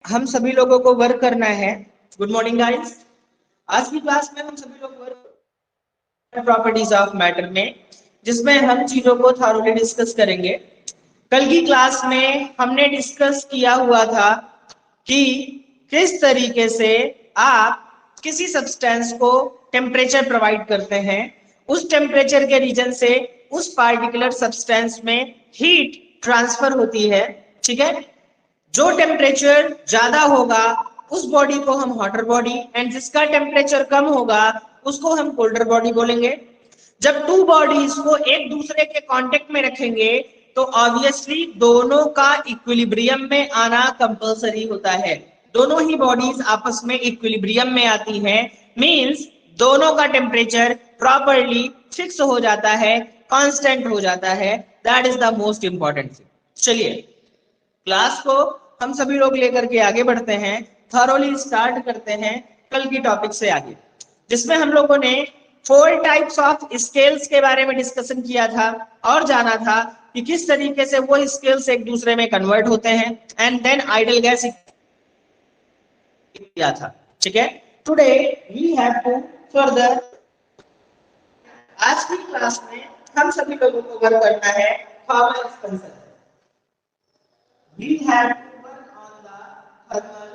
हम सभी लोगों को वर्क करना है। Good morning guys. आज की क्लास में हम सभी लोग वर्क प्रॉपर्टीज ऑफ मैटर में, जिसमें हम चीजों को थॉरोली डिस्कस करेंगे। कल की क्लास में हमने डिस्कस किया हुआ था कि किस तरीके से आप किसी सब्सटेंस को टेम्परेचर प्रोवाइड करते हैं, उस टेम्परेचर के रीजन से उस पार्टिकुलर सब्सटेंस में हीट ट्रांसफर होती है। ठीक है, जो टेम्परेचर ज्यादा होगा उस बॉडी को हम हॉटर बॉडी, एंड जिसका टेम्परेचर कम होगा उसको हम कोल्डर बॉडी बोलेंगे। जब टू बॉडीज को एक दूसरे के कांटेक्ट में रखेंगे तो ऑब्वियसली दोनों का इक्विलिब्रियम में आना कंपलसरी होता है। दोनों ही बॉडीज आपस में इक्विलिब्रियम में आती हैं, मींस दोनों का टेम्परेचर प्रॉपरली फिक्स हो जाता है, कांस्टेंट हो जाता है। That is the most important thing. चलिए, क्लास को हम सभी लोग लेकर के आगे बढ़ते हैं, थॉरोली स्टार्ट करते हैं कल की टॉपिक से आगे, जिसमें हम लोगों ने 4 टाइप्स ऑफ स्केल्स के बारे में डिस्कशन किया था और जाना था कि किस तरीके से वो स्केल्स एक दूसरे में कन्वर्ट होते हैं, एंड देन आइडल गैस किया था। ठीक है, today we have to further, आज की क्लास में हम सभी लोगों को वर्क करना है thermal expansion. We have to work on the thermal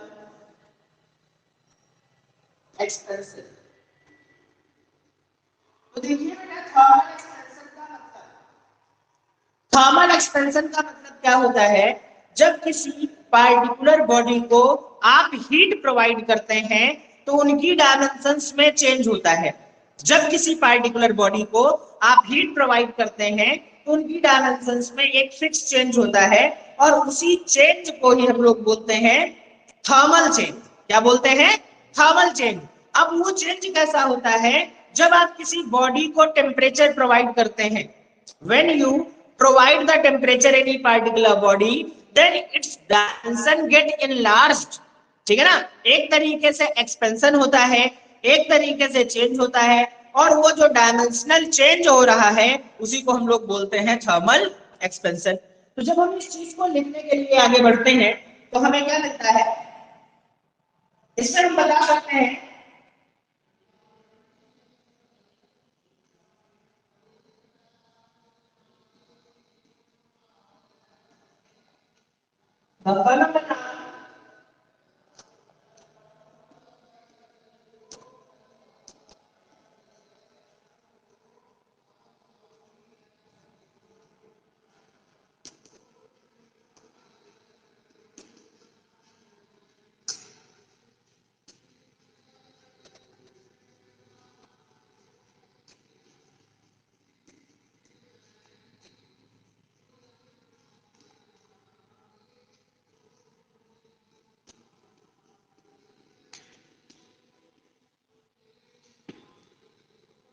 expansion. तो देखिए बेटा, थर्मल एक्सपेंशन का मतलब क्या होता है? जब किसी पार्टिकुलर बॉडी को आप हीट प्रोवाइड करते हैं तो उनकी डायमेंशंस में चेंज होता है। जब किसी पार्टिकुलर बॉडी को आप हीट प्रोवाइड करते हैं तो उनकी डायमेंशंस में एक फिक्स चेंज होता है, और उसी चेंज को ही हम लोग बोलते हैं थर्मल चेंज। क्या बोलते हैं? Thermal change. अब वो चेंज कैसा होता है? जब आप किसी बॉडी को टेम्परेचर प्रोवाइड करते हैं, when you provide the temperature any particular body, then its dimension get enlarged। ठीक है ना, एक तरीके से एक्सपेंशन होता है, एक तरीके से चेंज होता है, और वो जो डायमेंशनल चेंज हो रहा है उसी को हम लोग बोलते हैं थर्मल एक्सपेंशन। तो जब हम इस चीज को लिखने के लिए आगे बढ़ते हैं तो हमें क्या मिलता है? इससे हम बता सकते हैं the phenomena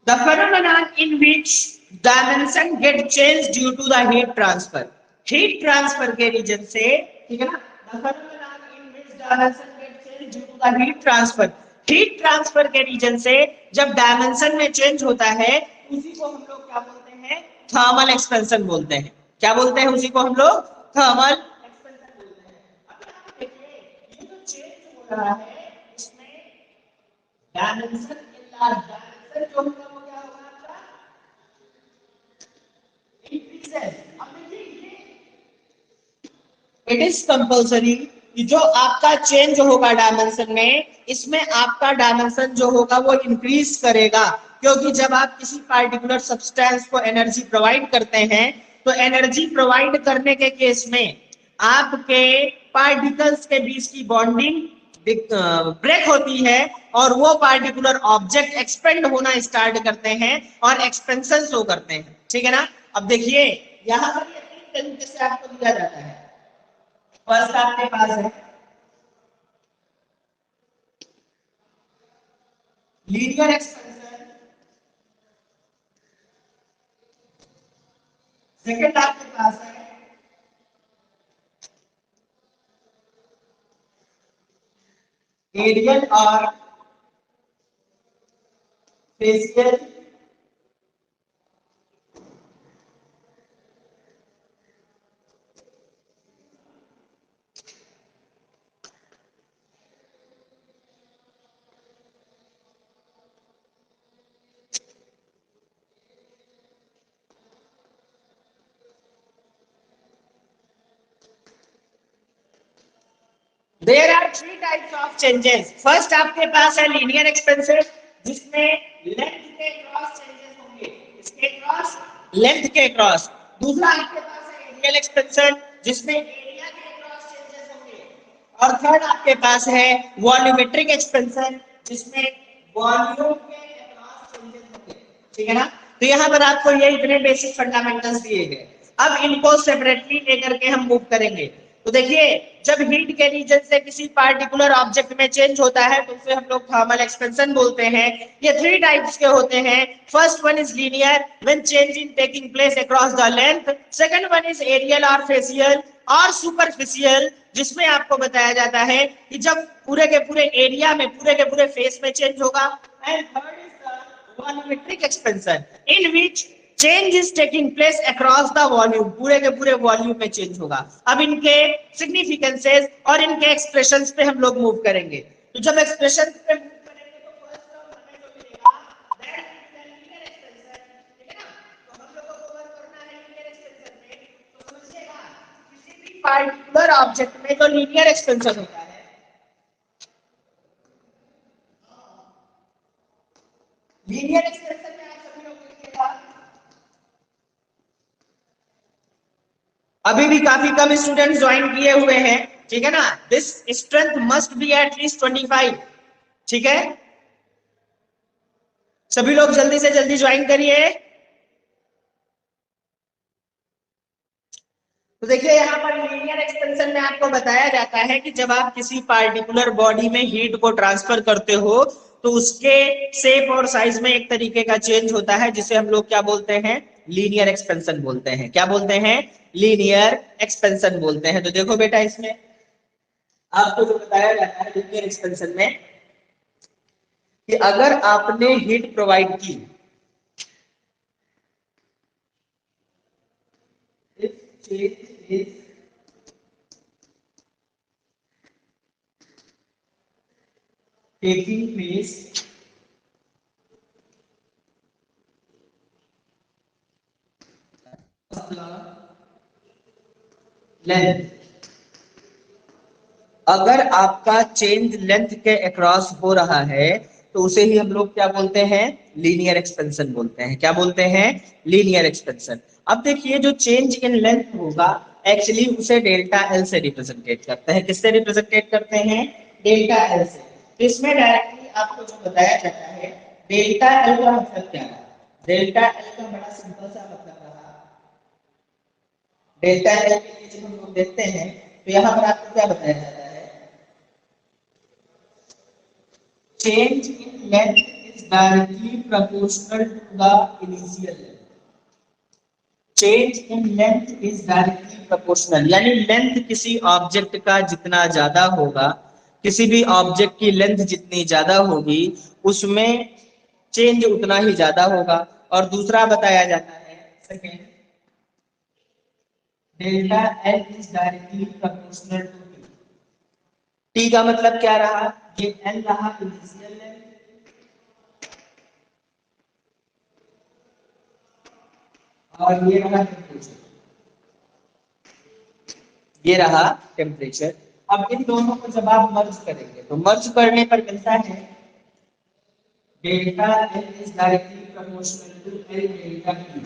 the phenomenon in which dimension get changed due to the heat transfer। heat transfer के रीजन से, ठीक है ना, the phenomenon in which dimension get changed due to the heat transfer। heat transfer के reason से जब dimension में change होता है उसी को हम लोग क्या बोलते हैं? थर्मल एक्सपेंशन बोलते हैं। क्या बोलते हैं उसी को हम लोग? थर्मल एक्सपेंशन बोलते हैं। अब यहाँ पे देखिए, ये जो चेंज हो रहा है इसमें डायमेंशन इनलार्ज, डायमेंशन जो होगा वो क्या होगा आपका? इंक्रीजेस। अब देखिए, इट इज कंपल्सरी कि जो आपका चेंज होगा डायमेंशन में, इसमें आपका डायमेंशन जो होगा वो इंक्रीज करेगा, क्योंकि जब आप किसी पार्टिकुलर सब्सटेंस को एनर्जी प्रोवाइड करते हैं तो एनर्जी प्रोवाइड करने के केस में आपके पार्टिकल्स के बीच की बॉन्डिंग ब्रेक होती है, और वो पार्टिकुलर ऑब्जेक्ट एक्सपेंड होना स्टार्ट करते हैं और एक्सपेंशन शो करते हैं। ठीक है ना? अब देखिए, यहां पर ये 3 तरीके से आपको दिया जाता है। फर्स्ट आपके पास है लीनियर एक्सपेंशन, सेकंड आपके पास है एरियल और facial, there are three types of changes. First आपके पास है लीनियर एक्सपेंसिव, जिसमें लेंथ के क्रॉस चेंजेस होंगे, इसके क्रॉस, लेंथ के क्रॉस। दूसरा आपके पास है एरियल एक्सपेंशन, जिसमें एरिया के क्रॉस चेंजेस होंगे। और थर्ड आपके पास है वॉल्यूमेट्रिक एक्सपेंशन, जिसमें वॉल्यूम के क्रॉस चेंजेस होंगे। ठीक है ना? तो यहाँ पर आपको ये इतने बेसिक फंडामेंटल्स दिए गए। अब इनको सेपरेटली लेकर के हम मूव करेंगे। तो देखिए, जब हीट के रीजन से किसी पार्टिकुलर ऑब्जेक्ट में चेंज होता है तो उसे हम लोग थर्मल एक्सपेंशन बोलते हैं। ये थ्री टाइप्स के होते हैं। First one is linear, when change in taking place across the length. Second one is aerial और फेसियल और सुपरफिशियल, जिसमें आपको बताया जाता है कि जब पूरे के पूरे एरिया में, पूरे के पूरे फेस में चेंज होगा। And third is the volumetric expansion, in which change is taking place across the volume, पूरे के पूरे वॉल्यूम में चेंज होगा। अब इनके सिग्निफिकेंसेस और इनके एक्सप्रेशंस पे हम लोग मूव करेंगे। तो जब एक्सप्रेशंस पे मूव करेंगे तो फर्स्ट टर्म हमें जो मिलेगा that is the linear expansion. ठीक है ना? तो हम लोगों को वर्क करना है लीनियर एक्सपेंशन में। तो समझिएगा, किसी भी पार्टिकुलर ऑब्जेक्ट में जो लीनियर एक्सपेंशन होता है, लीनियर एक्सपेंशन में आप सभी लोग देखिएगा, अभी भी काफी कम स्टूडेंट ज्वाइन किए हुए हैं। ठीक है ना? This strength must be at least 25। ठीक है? सभी लोग जल्दी से जल्दी ज्वाइन करिए। तो देखिए, यहाँ पर लीनियर एक्सपेंशन में आपको बताया जाता है कि जब आप किसी पार्टिकुलर बॉडी में हीट को ट्रांसफर करते हो तो उसके शेप और साइज में एक तरीके का चेंज होता है, जिसे हम लोग क्या बोलते हैं? लीनियर एक्सपेंशन बोलते हैं। क्या बोलते हैं? लीनियर एक्सपेंशन बोलते हैं। तो देखो बेटा, इसमें आपको जो बताया जाता है लीनियर एक्सपेंशन में कि अगर आपने हीट प्रोवाइड की, if change is taking place length, अगर आपका चेंज लेंथ के अक्रॉस हो रहा है तो उसे ही हम लोग क्या बोलते हैं? लीनियर एक्सपेंशन बोलते हैं। क्या बोलते हैं? Linear expansion. अब देखिए, जो चेंज इन लेंथ होगा एक्चुअली उसे डेल्टा एल से रिप्रेजेंटेट करते हैं। किससे रिप्रेजेंटेट करते हैं? डेल्टा एल से। तो इसमें डायरेक्टली आपको जो बताया जाता है, डेल्टा एल का मतलब क्या है? डेल्टा एल का बड़ा सिंपल सा मतलब रहा, डेल्टा एल के लिए जब हम लोग देखते हैं तो यहाँ पर आपको क्या बताया जाता है? change in length is directly proportional to the initial length. Change in length is directly proportional, यानी लेंथ किसी ऑब्जेक्ट का जितना ज्यादा होगा, किसी भी ऑब्जेक्ट की लेंथ जितनी ज्यादा होगी उसमें चेंज उतना ही ज्यादा होगा। और दूसरा बताया जाता है second, delta L is directly proportional to T. T का मतलब क्या रहा? ये एल रहा इनिशियल लेंथ और ये रहा टेम्परेचर, ये रहा टेम्परेचर। अब इन दोनों को जब आप मर्ज करेंगे तो मर्ज करने पर मिलता है delta L is directly proportional to L delta T.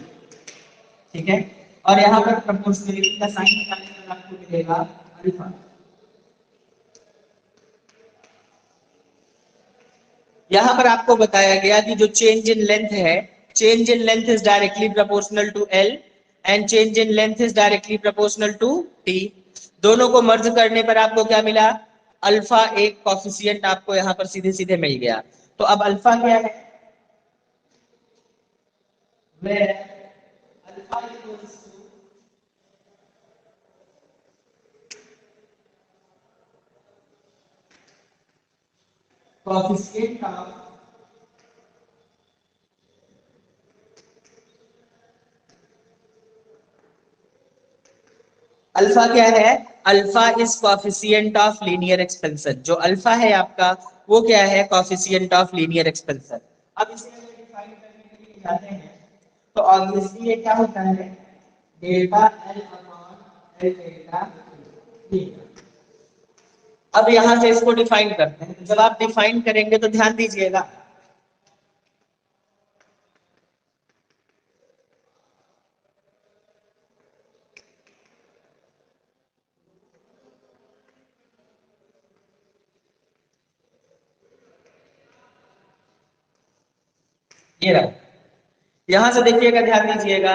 ठीक है? और यहाँ पर प्रोपोर्शनलिटी का साइन निकालने पर आपको मिलेगा अल्फा। यहाँ पर आपको बताया गया कि जो चेंज इन लेंथ है, change in length is directly proportional to L and change in length is directly proportional to T. दोनों को मर्ज करने पर आपको क्या मिला? अल्फा एक कॉफिशिएंट आपको यहाँ पर सीधे सीधे मिल गया। तो अब अल्फा क्या है? Alpha equals to coefficient of alpha क्या है? Alpha is coefficient of linear expansion. जो अल्फा है आपका वो क्या है? Coefficient of linear expansion. अब इसे अगर डिफाइन करने के लिए जाते हैं तो ऑब्वियसली ये क्या होता है? Delta L upon L delta T. अब यहां से इसको डिफाइन करते हैं। जब आप डिफाइन करेंगे तो ध्यान दीजिएगा, ये रहा। यहां से देखिएगा, ध्यान दीजिएगा,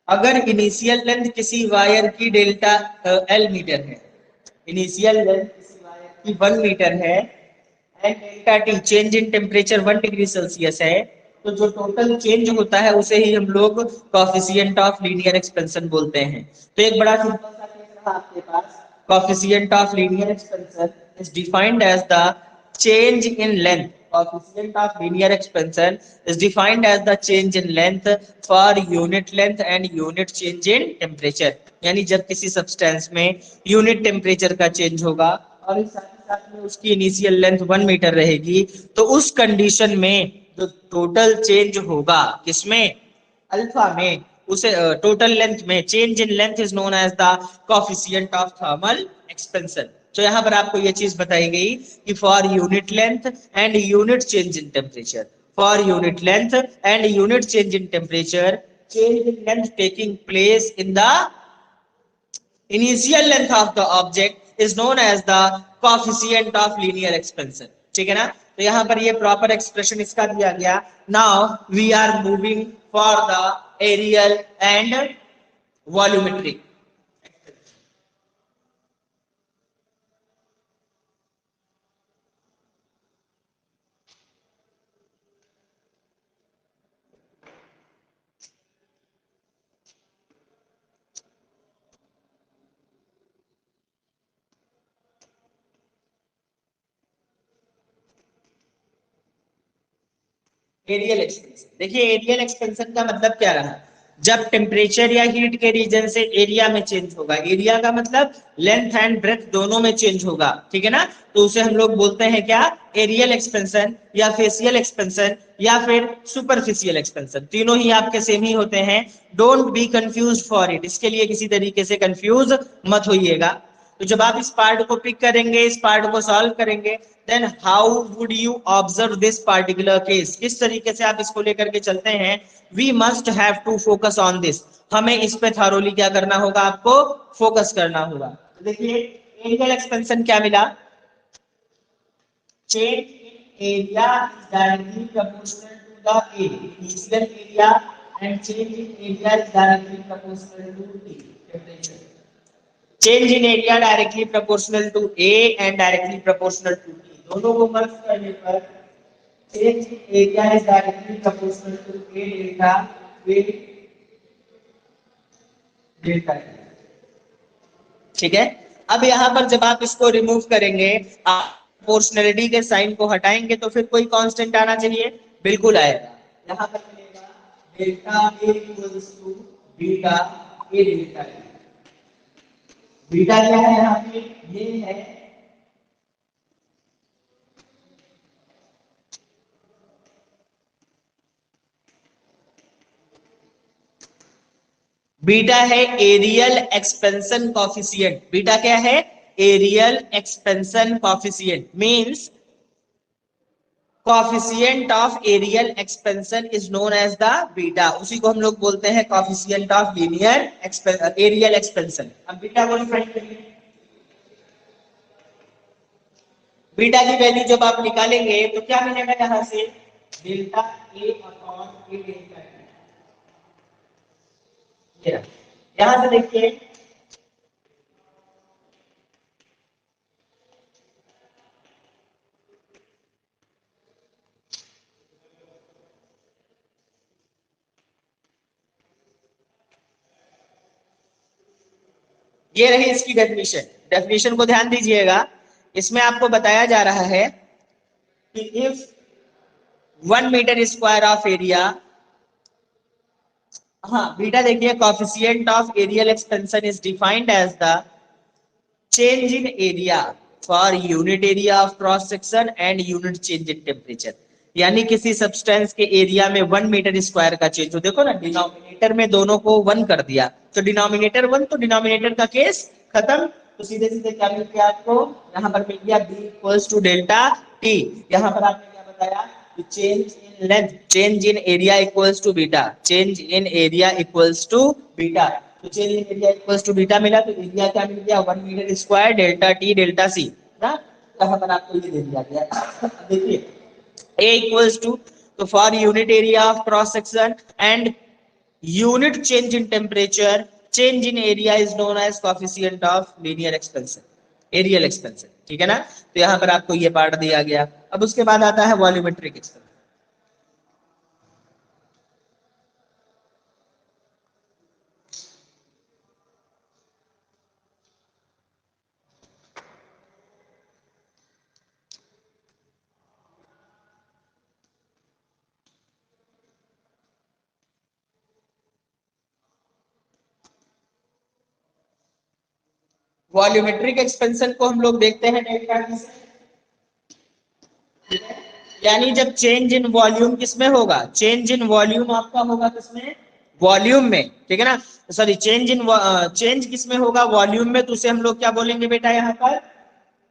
अगर इनिशियल लेंथ किसी वायर की डेल्टा एल मीटर है, इनिशियल लेंथ किसी वायर की 1 मीटर है and delta T change in temperature 1 degree Celsius है, तो जो टोटल चेंज होता है उसे ही हम लोग कॉफिशिएंट ऑफ लीनियर एक्सपेंशन बोलते हैं। तो एक बड़ा सिंपल सा केस रहा आपके पास, coefficient of linear expansion is defined as the change in length. Coefficient of linear expansion is defined as the change in length for unit length and unit change in temperature. यानी जब किसी substance में unit temperature का change होगा और इस साथ में उसकी इनिशियल लेंथ 1 मीटर रहेगी, तो उस कंडीशन में जो टोटल चेंज होगा किसमें, अल्फा में, उसे टोटल लेंथ में change in length is known as the coefficient of thermal expansion. तो यहाँ पर आपको ये चीज बताई गई कि for unit length and unit change in temperature, for unit length and unit change in temperature, change in length taking place in the initial length of the object is known as the coefficient of linear expansion। ठीक है ना, तो यहां पर ये proper expression इसका दिया गया। Now we are moving for the aerial and volumetric. Aerial expansion, देखिए एरियल एक्सपेंशन का मतलब क्या रहा, जब टेम्परेचर या हीट के रीजन से एरिया में चेंज होगा, एरिया का मतलब लेंथ एंड ब्रेथ दोनों में चेंज होगा, ठीक है ना, तो उसे हम लोग बोलते हैं क्या, एरियल एक्सपेंशन या फेशियल एक्सपेंशन या फिर सुपरफिशियल एक्सपेंशन। तीनों ही आपके सेम ही होते हैं, don't be confuse for it, इसके लिए किसी तरीके से कंफ्यूज मत होइएगा। तो जब आप इस पार्ट को पिक करेंगे, इस पार्ट को सॉल्व करेंगे, then how would you observe this particular case, किस तरीके से आप इसको लेकर के चलते हैं, we must have to focus on this, हमें इस पे थॉरोली क्या करना होगा, आपको फोकस करना होगा। तो देखिए एरियल एक्सपेंशन क्या मिला, change in area is directly proportional to the initial area and change in area is directly proportional to T temperature। change in area directly proportional to A and directly proportional to T, दोनों को मर्ज करने पर change in area is directly proportional to A delta with delta। ठीक है, अब यहाँ पर जब आप इसको रिमूव करेंगे, आप प्रोपोर्शनलिटी के साइन को हटाएंगे तो फिर कोई कांस्टेंट आना चाहिए, बिल्कुल आएगा। यहाँ पर मिलेगा delta A equals to beta A delta A. Beta क्या है यहाँ पे, ये है बीटा है एरियल एक्सपेंशन कॉफिशिएंट। बीटा क्या है, aerial expansion coefficient means coefficient of aerial expansion is known as the beta, उसी को हम लोग बोलते हैं coefficient of linear aerial expansion। अब बीटा को डिफाइन करिए, बीटा की वैल्यू जब आप निकालेंगे तो क्या मिलेगा, यहां से delta A upon A delta T. यहां से देखिए ये रही इसकी डेफिनेशन, डेफिनेशन को ध्यान दीजिएगा। इसमें आपको बताया जा रहा है कि if 1 metre square of area, हाँ बीटा देखिए, coefficient of aerial expansion is defined as the change in area for unit area of cross section and unit change in temperature. यानी किसी सब्सटेंस के एरिया में 1 मीटर स्क्वायर का change हो, देखो ना डिनोमिनेटर में दोनों को 1 कर दिया, तो डिनोमिनेटर 1 तो डिनोमिनेटर का केस खत्म, तो सीधे सीधे क्या मिल गया आपको, यहाँ पर मिल गया b equals to delta t। यहाँ पर आपने क्या बताया कि change in length, change in area equals to beta, change in area equals to beta. तो change in area equals to beta मिला, तो एरिया क्या मिल गया 1 metre square delta t delta c ना। यहाँ पर आपको ये दे दिया गया। देखिए a इक्वल्स टू, तो for unit area of cross section and unit change in temperature, change in area is known as coefficient of linear expansion, aerial expansion, ठीक है ना। तो यहाँ पर आपको ये पार्ट दिया गया। अब उसके बाद आता है वॉल्यूमेट्रिक एक्सपेंशन। वॉल्यूमेट्रिक एक्सपेंशन को हम लोग देखते हैं डेल्टा टी से, यानी जब चेंज इन वॉल्यूम किसमें होगा, चेंज इन वॉल्यूम आपका होगा किसमें, वॉल्यूम में, ठीक है ना। सॉरी चेंज किसमें होगा, वॉल्यूम में, तो उसे हम लोग क्या बोलेंगे बेटा यहाँ पर,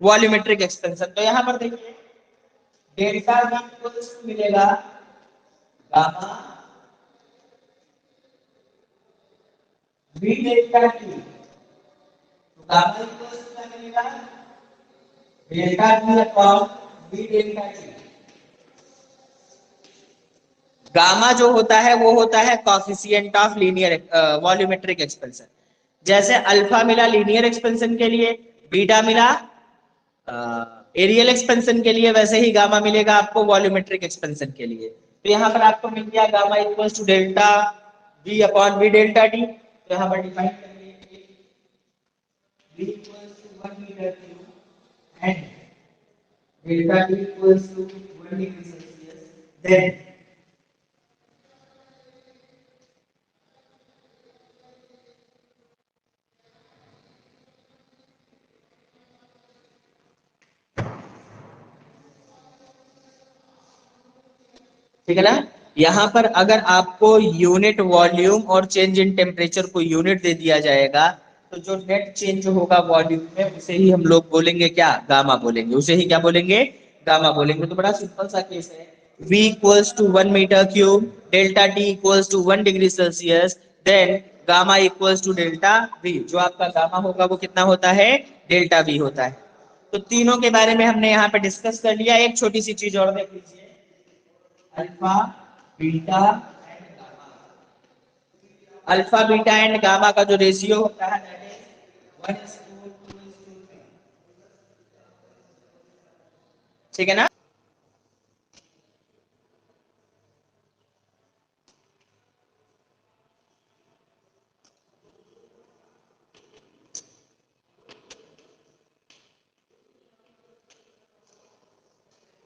वॉल्यूमेट्रिक एक्सपेंशन। तो यहाँ पर देखिए डेल्टा वी मिलेगा गामा वी डेल्टा टी, तो गामा इक्वल्स क्या मिलेगा delta T upon V delta T. Gamma जो होता है वो होता है coefficient of linear volumetric expansion. जैसे अल्फा मिला लीनियर एक्सपेंशन के लिए, बीटा मिला एरियल एक्सपेंशन के लिए, वैसे ही गामा मिलेगा आपको वॉल्यूमेट्रिक एक्सपेंशन के लिए। तो यहाँ पर आपको मिल गया gamma equals to delta V upon V delta T. तो यहाँ पर डिफाइन करेंगे V equals to 1 metre cube and delta T equals to 1 degree Celsius, then ठीक है ना। यहाँ पर अगर आपको यूनिट वॉल्यूम और चेंज इन टेम्परेचर को यूनिट दे दिया जाएगा, तो जो नेट चेंज होगा वॉल्यूम में उसे ही हम लोग बोलेंगे क्या, गामा बोलेंगे, उसे ही क्या बोलेंगे, गामा बोलेंगे। तो बड़ा सिंपल सा केस है, V equals to 1 metre cube, delta T equals to 1 degree Celsius, then gamma equals to delta V। जो आपका गामा होगा वो कितना होता है, डेल्टा V होता है। तो तीनों के बारे में हमने यहाँ पे डिस्कस कर लिया। एक छोटी सी चीज और देख लीजिए, alpha beta and gamma. Alpha beta and gamma का जो रेशियो होता है दैट इज 1:2:3, ठीक है ना।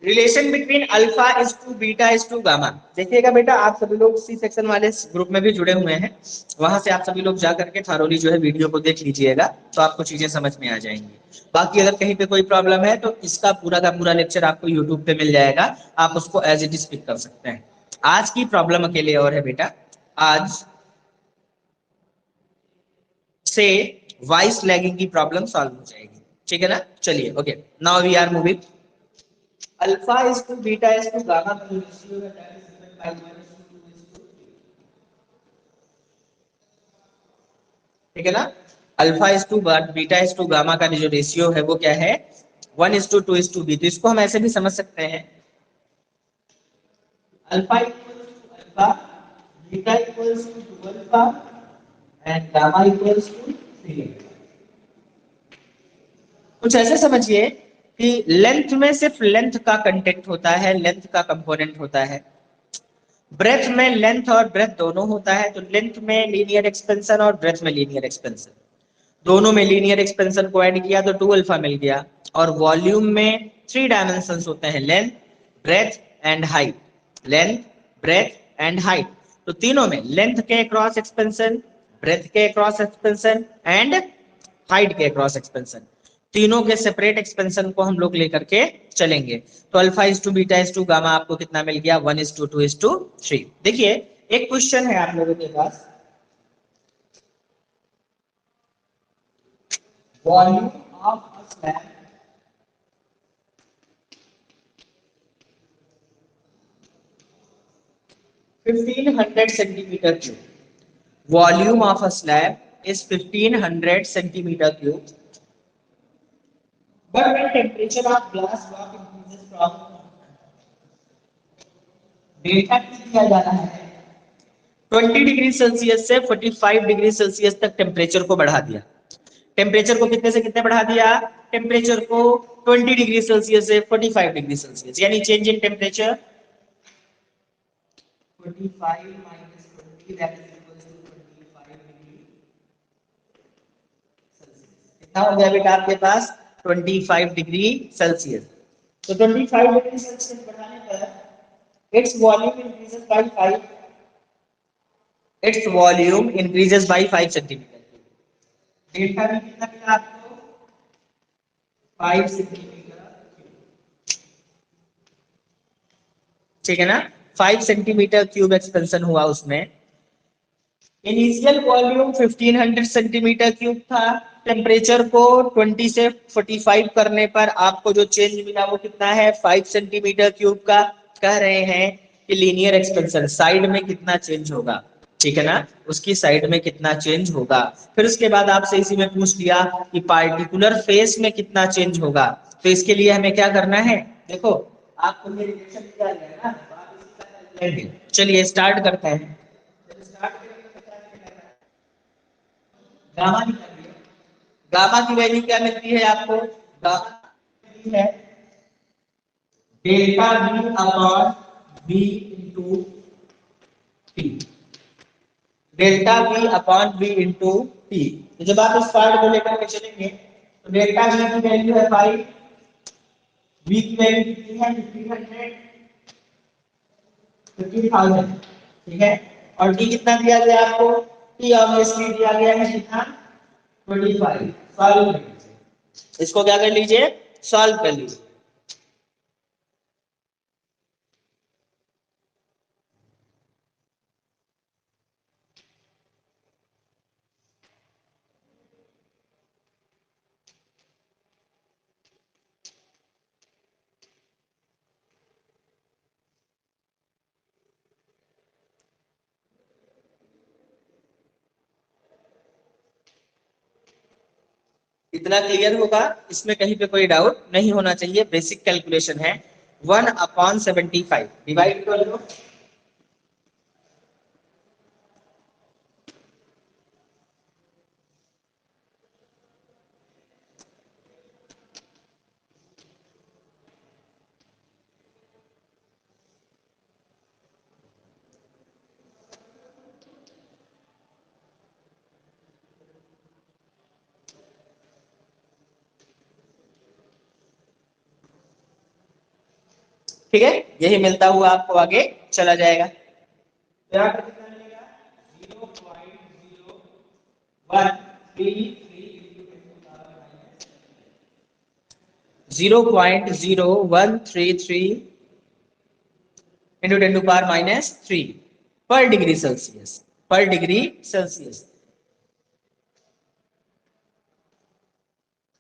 Relation between alpha is to beta is to gamma. देखिएगा बेटा, आप सभी लोग सी सेक्शन वाले ग्रुप में भी जुड़े हुए हैं, वहां से आप सभी लोग जा करके थारोली जो है वीडियो को देख लीजिएगा, तो आपको चीजें समझ में आ जाएंगी। बाकी अगर कहीं पे कोई प्रॉब्लम है तो इसका पूरा का पूरा लेक्चर आपको यूट्यूब पे मिल जाएगा, आप उसको एज इट इज पिक कर सकते हैं। आज की प्रॉब्लम अकेले और है बेटा, आज से वॉइस लैगिंग की प्रॉब्लम सॉल्व हो जाएगी, ठीक है ना। चलिए okay, now we are moving. Alpha is to beta is to gamma का जो रेशियो है दैट इज गिवन बाय 1:2:3, ठीक है ना। Alpha is to beta is to gamma का जो रेशियो है वो क्या है, 1:2:b। तो इसको हम ऐसे भी समझ सकते हैं, alpha equals to alpha, beta equals to 2 alpha and gamma equals to 3। कुछ ऐसे समझिए कि लेंथ में सिर्फ लेंथ का कंटेंट होता है, लेंथ का कंपोनेंट होता है। ब्रेथ में लेंथ और ब्रेथ दोनों होता है, तो लेंथ में लीनियर एक्सपेंशन और ब्रेथ में लीनियर एक्सपेंशन, दोनों में लीनियर एक्सपेंशन को ऐड किया तो 2 अल्फा मिल गया। और वॉल्यूम में 3 डायमेंशंस होते हैं, length breadth and height, length breadth and height. तो तीनों में लेंथ के क्रॉस एक्सपेंशन, ब्रेथ के क्रॉस एक्सपेंशन एंड हाइट के क्रॉस एक्सपेंशन, तीनों के सेपरेट एक्सपेंशन को हम लोग लेकर के चलेंगे। तो alpha is to beta is to gamma आपको कितना मिल गया, 1:2:3। देखिए एक क्वेश्चन है आप लोगों के पास, volume of a slab centimeter cube. Volume of a slab is 1500 centimeter cube. But when temperature of glass block increases from delta T दिया जा रहा है 20 डिग्री सेल्सियस से 45 डिग्री सेल्सियस तक टेम्परेचर को बढ़ा दिया। टेम्परेचर को कितने से कितने बढ़ा दिया? टेम्परेचर को 20 डिग्री सेल्सियस से 45 डिग्री सेल्सियस, यानी change in temperature 45 minus 20 that is equals to 25 degree Celsius. कितना हो गया बेटा आपके पास? 25 डिग्री सेल्सियस। तो 25 डिग्री सेल्सियस बढ़ाने पर its volume increases by 5 its volume increases by 5 centimetre. Delta भी कितना मिला आपको? 5 सेंटीमीटर। ठीक है ना? 5 सेंटीमीटर क्यूब एक्सपेंशन हुआ उसमें। इनिशियल वॉल्यूम 1500 सेंटीमीटर क्यूब था। टेम्परेचर को 20 से 45 करने पर आपको जो चेंज मिला वो कितना है? 5 सेंटीमीटर क्यूब का। कह रहे हैं कि लीनियर एक्सपेंशन साइड में कितना चेंज होगा, ठीक है ना, उसकी साइड में कितना चेंज होगा। फिर उसके बाद आपसे इसी में पूछ लिया कि पार्टिकुलर फेस में कितना चेंज होगा। तो इसके लिए हमें क्या करना है? देखो आपको ये रिलेशन दिया गया है ना, तो आप इसका कैलकुलेट करेंगे। चलिए स्टार्ट करते हैं। गामा निकालिए। गामा की वैल्यू क्या मिलती है आपको? गामा है delta V upon V into T. Delta V upon V into T. तो जब आप इस पार्ट को लेकर के चलेंगे तो डेल्टा V की वैल्यू है 5, V की वैल्यू कितनी है? 50,000, ठीक है। और टी कितना दिया गया आपको? टी ऑब्वियसली दिया गया है कितना? 25। सॉल्व कर लीजिए, इसको क्या कर लीजिए? सॉल्व कर लीजिए। इतना क्लियर होगा, इसमें कहीं पे कोई डाउट नहीं होना चाहिए। बेसिक कैलकुलेशन है। 1/75 डिवाइड कर लो। ठीक है, यही मिलता हुआ आपको आगे चला जाएगा। क्या कितना मिलेगा? 0.0133 into 10 to power minus 3 पर डिग्री सेल्सियस। पर डिग्री सेल्सियस।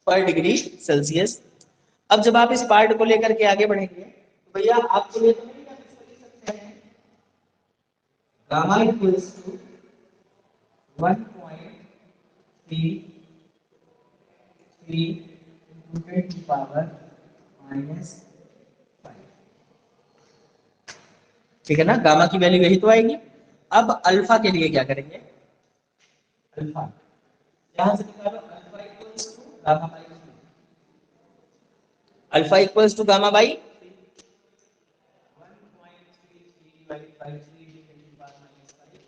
पर डिग्री सेल्सियस। अब जब आप इस पार्ट को लेकर के आगे बढ़ेंगे तो भैया आपको ये तो नहीं लिख सकते हैं gamma equals to 1.33 into 10 to power minus 5, ठीक है ना? गामा की वैल्यू यही तो आएगी। अब अल्फा के लिए क्या करेंगे? अल्फा यहां से निकालो। Alpha equals to gamma by, alpha equals to gamma by 1.33 divided by 3 into 10 to the power minus 5।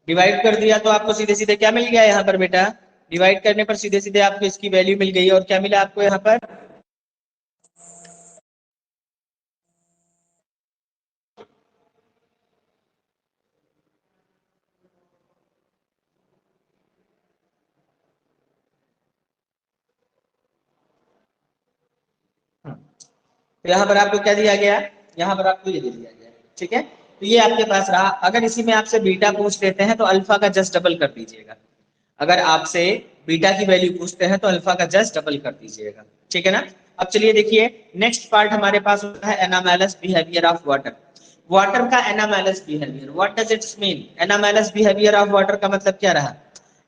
Divide कर दिया तो आपको सीधे सीधे क्या मिल गया यहाँ पर बेटा? डिवाइड करने पर सीधे सीधे आपको इसकी वैल्यू मिल गई। और क्या मिला आपको यहाँ पर? तो यहाँ पर आपको क्या दिया गया, यहाँ पर आपको ये दे दिया गया, ठीक है। तो ये आपके पास रहा। अगर इसी में आपसे बीटा पूछ लेते हैं तो अल्फा का जस्ट डबल कर दीजिएगा। अगर आपसे बीटा की वैल्यू पूछते हैं तो अल्फा का जस्ट डबल कर दीजिएगा, ठीक है ना। अब चलिए देखिए, नेक्स्ट पार्ट हमारे पास होता है anomalous behaviour of water. Water का anomalous behaviour, what does its mean. Anomalous behaviour of water का मतलब क्या रहा।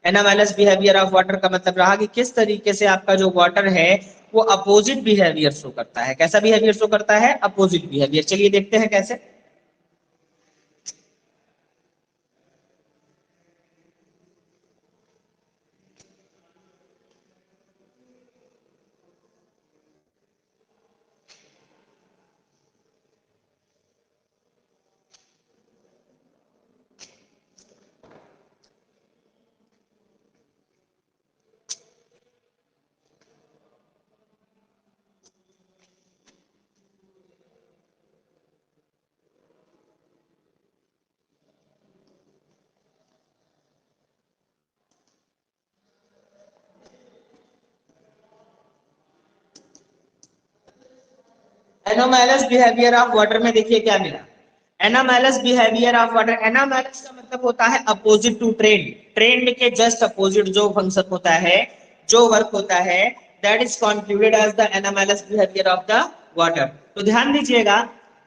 एनामेलस बिहेवियर ऑफ वाटर का मतलब रहा कि किस तरीके से आपका जो वाटर है वो अपोजिट बिहेवियर शो करता है। कैसा बिहेवियर शो करता है, अपोजिट बिहेवियर। चलिए देखते हैं कैसे। एनामेलस बिहेवियर ऑफ वाटर में देखिए क्या मिला। Anomalous behaviour of water, anomalous का मतलब होता है अपोजिट टू ट्रेंड। ट्रेंड के जस्ट अपोजिट जो फंक्शन होता है, जो वर्क होता है, that is concluded as the anomalous behaviour of the water. तो ध्यान दीजिएगा,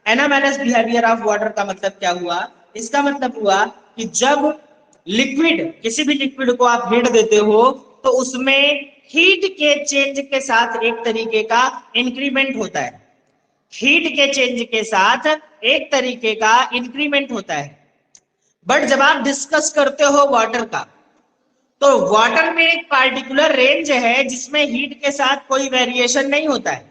एनामेलस बिहेवियर ऑफ वाटर का मतलब क्या हुआ। इसका मतलब हुआ कि जब लिक्विड, किसी भी लिक्विड को आप हीट देते हो तो उसमें हीट के चेंज के साथ एक तरीके का इंक्रीमेंट होता है। हीट के चेंज के साथ एक तरीके का इंक्रीमेंट होता है। बट जब आप डिस्कस करते हो वाटर का, तो वाटर में एक पार्टिकुलर रेंज है जिसमें हीट के साथ कोई वेरिएशन नहीं होता है,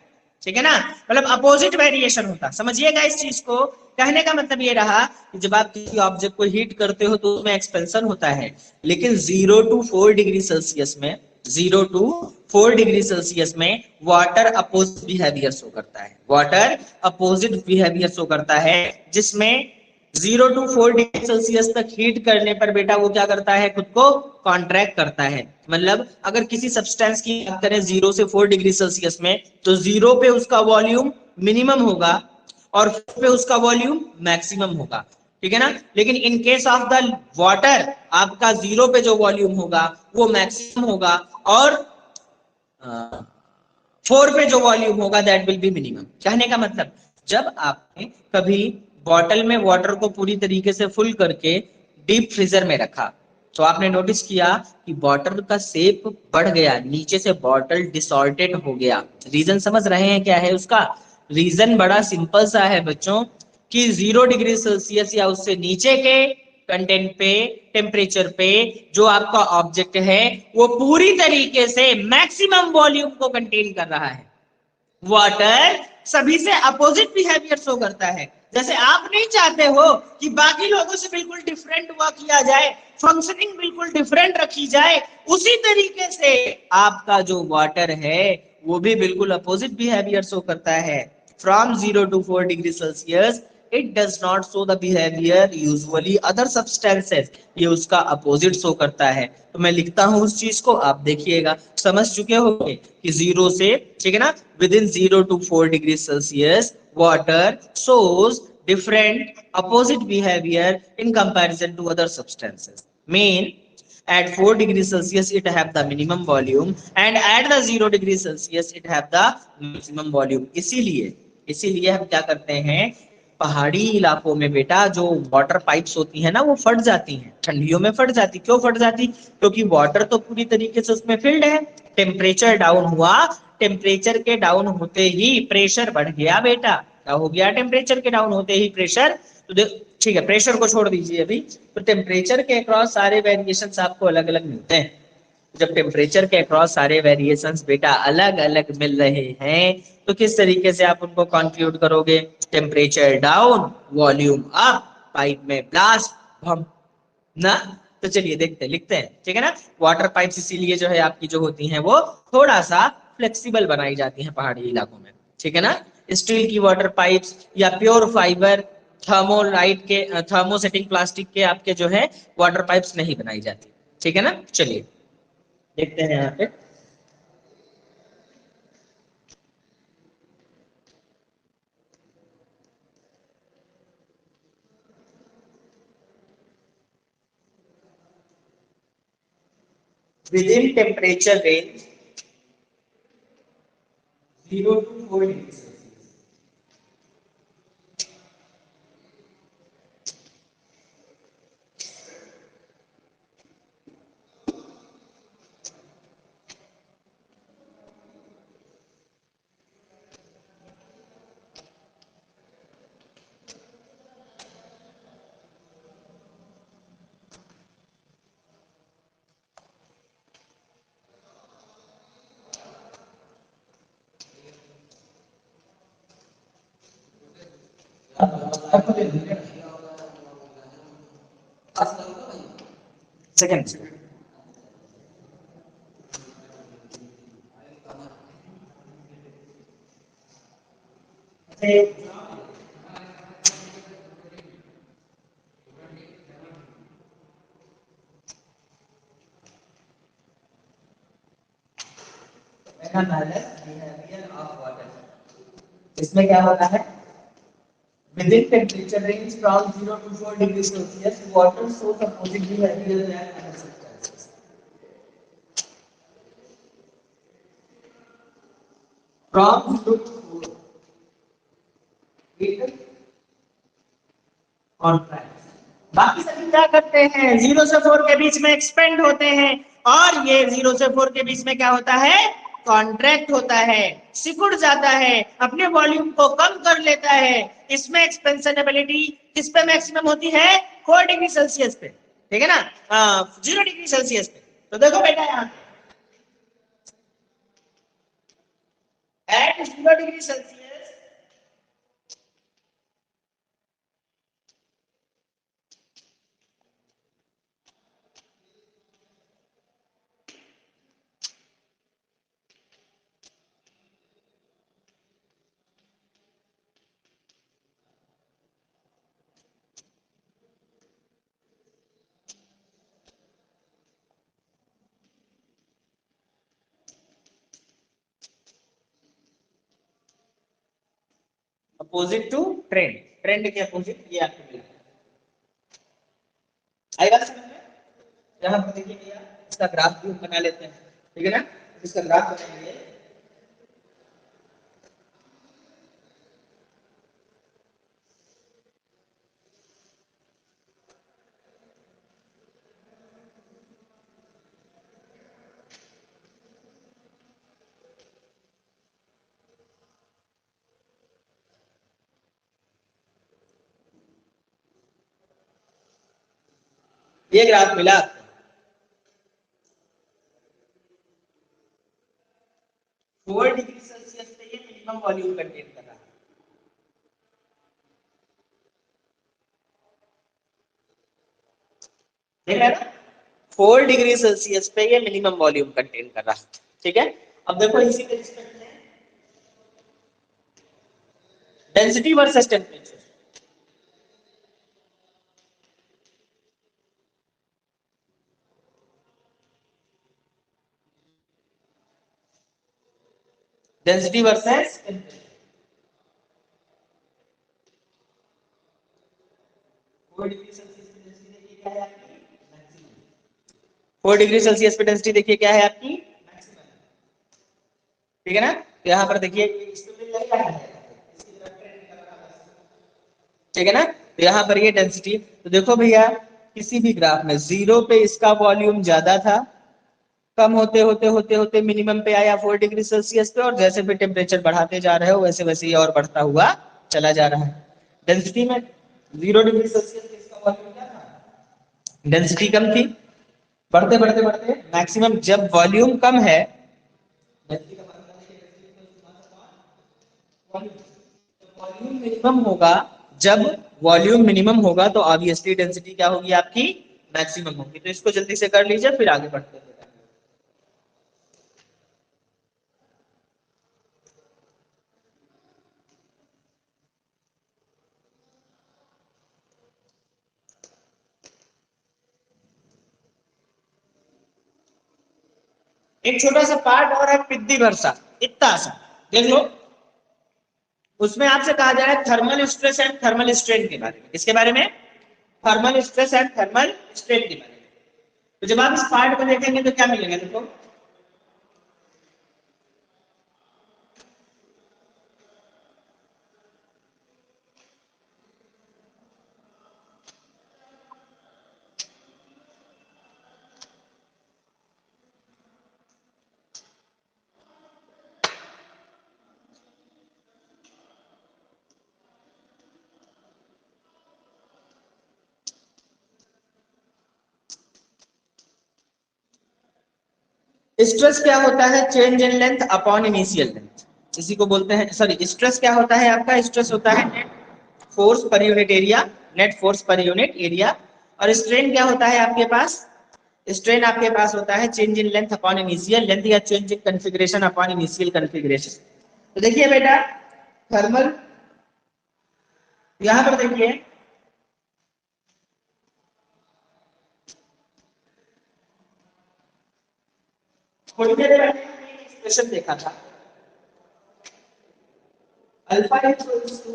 ठीक है ना। मतलब अपोजिट वेरिएशन होता है, समझिएगा इस चीज को। कहने का मतलब ये रहा कि जब आप किसी ऑब्जेक्ट को हीट करते हो तो उसमें एक्सपेंशन होता है, लेकिन 0 to 4 डिग्री सेल्सियस में, 0 to 4 डिग्री सेल्सियस में वाटर अपोजिट बिहेवियर शो करता है। वाटर अपोजिट बिहेवियर शो करता है, जिसमें 0 to 4 डिग्री सेल्सियस तक हीट करने पर बेटा वो क्या करता है, खुद को कॉन्ट्रैक्ट करता है। मतलब अगर किसी सब्सटेंस की बात करें 0 से 4 डिग्री सेल्सियस में, तो 0 पे उसका वॉल्यूम मिनिमम होगा और 4 पे उसका वॉल्यूम मैक्सिमम होगा, ठीक है ना। लेकिन in case of the water, आपका 0 पे जो वॉल्यूम होगा वो मैक्सिमम होगा और 4 पे जो वॉल्यूम होगा दैट विल बी मिनिमम। कहने का मतलब, जब आपने कभी बॉटल में वाटर को पूरी तरीके से फुल करके डीप फ्रीजर में रखा, तो आपने नोटिस किया कि बॉटल का शेप बढ़ गया, नीचे से बॉटल डिसऑर्डेड हो गया। रीजन समझ रहे हैं क्या है उसका। रीजन बड़ा सिंपल सा है बच्चों, कि 0 डिग्री सेल्सियस या उससे नीचे के कंटेंट पे, टेम्परेचर पे जो आपका ऑब्जेक्ट है वो पूरी तरीके से मैक्सिमम वॉल्यूम को कंटेन कर रहा है। वाटर सभी से अपोजिट बिहेवियर शो करता है। जैसे आप नहीं चाहते हो कि बाकी लोगों से बिल्कुल डिफरेंट हुआ किया जाए, फंक्शनिंग बिल्कुल डिफरेंट रखी जाए, उसी तरीके से आपका जो वाटर है वो भी बिल्कुल अपोजिट बिहेवियर शो करता है। From 0 to 4 degree Celsius it does not show the behaviour usually other substances, ये उसका अपोजिट शो करता है। तो मैं लिखता हूं उस चीज को, आप देखिएगा, समझ चुके होंगे कि 0 से, ठीक है ना, within 0 to 4 degree Celsius water shows different opposite behavior in comparison to other substances. Mean at 4 degree Celsius it have the minimum volume and at the 0 degree Celsius it have the maximum volume। इसीलिए हम क्या करते हैं, पहाड़ी इलाकों में बेटा जो वाटर पाइप्स होती है ना वो फट जाती हैं, ठंडियों में फट जाती। क्यों फट जाती, क्योंकि वाटर तो पूरी तरीके से उसमें फिल्ड है। टेम्परेचर डाउन हुआ, टेम्परेचर के डाउन होते ही प्रेशर बढ़ गया बेटा। क्या हो गया, टेम्परेचर के डाउन होते ही प्रेशर। तो ठीक है, प्रेशर को छोड़ दीजिए अभी। तो टेम्परेचर के अक्रॉस सारे वेरिएशंस आपको अलग अलग मिलते हैं। जब टेम्परेचर के अक्रॉस सारे वेरिएशंस बेटा अलग अलग मिल रहे हैं, तो किस तरीके से आप उनको कंक्लूड करोगे, temperature down, volume up, pipe में ब्लास्ट पंप ना। तो चलिए देखते हैं, लिखते हैं, ठीक है ना। वाटर पाइप्स इसीलिए जो है आपकी जो होती हैं वो थोड़ा सा फ्लेक्सिबल बनाई जाती हैं पहाड़ी इलाकों में, ठीक है ना। स्टील की वाटर पाइप्स या प्योर फाइबर थर्मोलाइट के, थर्मोसेटिंग प्लास्टिक के आपके जो है वाटर पाइप्स नहीं बनाई जाती, ठीक है ना। चलिए देखते हैं यहाँ पे। within temperature range 0 to 4 degrees Celsius. Second. इसमें क्या होता है? Within temperature range from 0 to 4 degrees Celsius, water so supposedly heavier than other substances. From 0 to 4, it contracts. बाकी सभी क्या करते हैं? 0 से 4 के बीच में एक्सपेंड होते हैं, और ये 0 से 4 के बीच में क्या होता है? कॉन्ट्रैक्ट होता है, सिकुड़ जाता है, अपने वॉल्यूम को कम कर लेता है। इसमें एक्सपेंशनेबिलिटी किस पे मैक्सिमम होती है? 4 डिग्री सेल्सियस पे, ठीक है ना? 0 डिग्री सेल्सियस पे। तो देखो बेटा, यहाँ at 0 degree Celsius opposite to trend, trend के अपोजिट ये आपको मिला। आई बात समझ में? यहाँ पर देखिए भैया, इसका ग्राफ भी हम बना लेते हैं, ठीक है ना? इसका ग्राफ बनाएंगे। ये ग्राफ मिला, 4 डिग्री सेल्सियस पे ये मिनिमम वॉल्यूम कंटेन कर रहा है। देख रहे हैं ना? 4 डिग्री सेल्सियस पे ये मिनिमम वॉल्यूम कंटेन कर रहा है, ठीक है? अब देखो इसी के रिस्पेक्ट में density versus temperature. Density versus temperature. 4 degree Celsius पे डेंसिटी देखिए क्या है आपकी? मैक्सिमम। 4 डिग्री सेल्सियस पे डेंसिटी देखिए क्या है आपकी? मैक्सिमम, ठीक है ना? तो यहाँ पर देखिए ठीक है ना? तो यहाँ पर ये डेंसिटी, तो देखो भैया, किसी भी ग्राफ में 0 पे इसका वॉल्यूम ज्यादा था, कम होते होते होते होते मिनिमम पे आया 4 डिग्री सेल्सियस पे, और जैसे भी टेम्परेचर बढ़ाते जा रहे हो वैसे वैसे ये और बढ़ता हुआ चला जा रहा है। डेंसिटी में 0 डिग्री सेल्सियस पे इसका वॉल्यूम क्या था? डेंसिटी कम थी, बढ़ते बढ़ते बढ़ते मैक्सिमम जब वॉल्यूम कम है, वॉल्यूम मिनिमम होगा, जब वॉल्यूम मिनिमम होगा तो ऑब्वियसली डेंसिटी क्या होगी आपकी? मैक्सिमम होगी। तो इसको जल्दी से कर लीजिए, फिर आगे बढ़ते हैं। एक छोटा सा पार्ट और है, पिद्दी भरसा, इतना सा देख लो। उसमें आपसे कहा जा रहा है thermal stress and thermal strain के बारे में। किसके बारे में? Thermal stress and thermal strain के बारे में। तो जब आप इस पार्ट को देखेंगे तो क्या मिलेगा, देखो स्ट्रेस क्या होता है, change in length upon initial length, इसी को बोलते हैं, सॉरी स्ट्रेस क्या होता है आपका, स्ट्रेस होता है net force per unit area, net force per unit area. और स्ट्रेन क्या होता है आपके पास, स्ट्रेन आपके पास होता है change in length upon initial length या change in configuration upon initial configuration. तो देखिए बेटा थर्मल, यहां पर देखिए थोड़ी देर पहले हमने एक्सप्रेशन देखा था, alpha equals to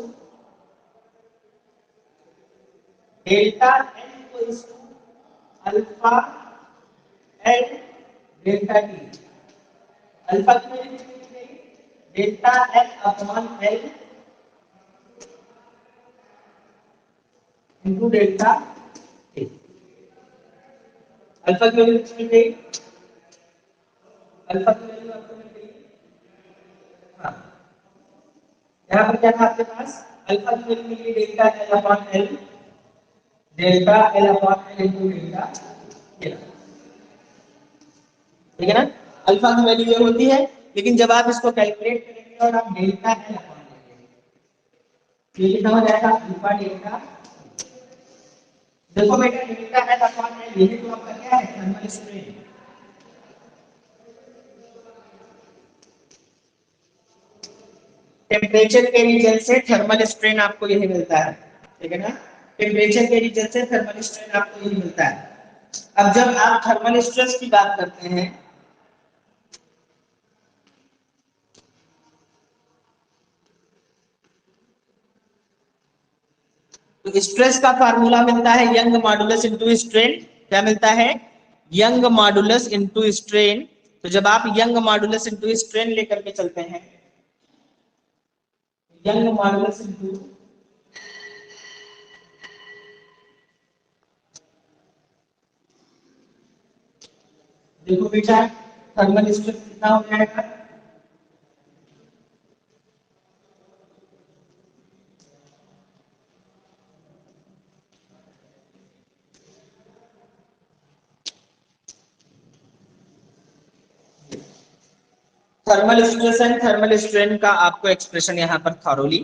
delta N equals to alpha L delta T. Alpha की वैल्यू कितनी दी गई, delta N upon L into delta T. Alpha की वैल्यू कितनी दी गई, अल्फा की वैल्यू आपको मिल गई, हाँ यहाँ पर क्या था आपके पास, अल्फा की वैल्यू मिल गई delta L upon L, delta L upon L into delta T, ठीक है ना। अल्फा की वैल्यू ये होती है, लेकिन जब आप इसको कैलकुलेट करेंगे और आप डेल्टा एल अपॉन लेंगे तो ये कितना हो जाएगा, अल्फा डेल्टा, देखो बेटा डेल्टा एल अपॉन एल ये तो आपका क्या है, थर्मल स्ट्रेन। टेम्परेचर के रीजन से थर्मल स्ट्रेन आपको यही मिलता है, ठीक है ना। टेम्परेचर के रीजन से थर्मल स्ट्रेन आपको यही मिलता है। अब जब आप थर्मल स्ट्रेस की बात करते हैं तो स्ट्रेस का फार्मूला मिलता है यंग मॉडुलस इनटू स्ट्रेन, क्या मिलता है, यंग मॉडुलस इनटू स्ट्रेन। तो जब आप यंग मॉडुलस इनटू स्ट्रेन लेकर के चलते हैं, यंग मॉडुलस इनटू, देखो बेटा थर्मल स्ट्रेस कितना हो जाएगा, thermal stress and thermal strain का आपको एक्सप्रेशन यहाँ पर थॉरोली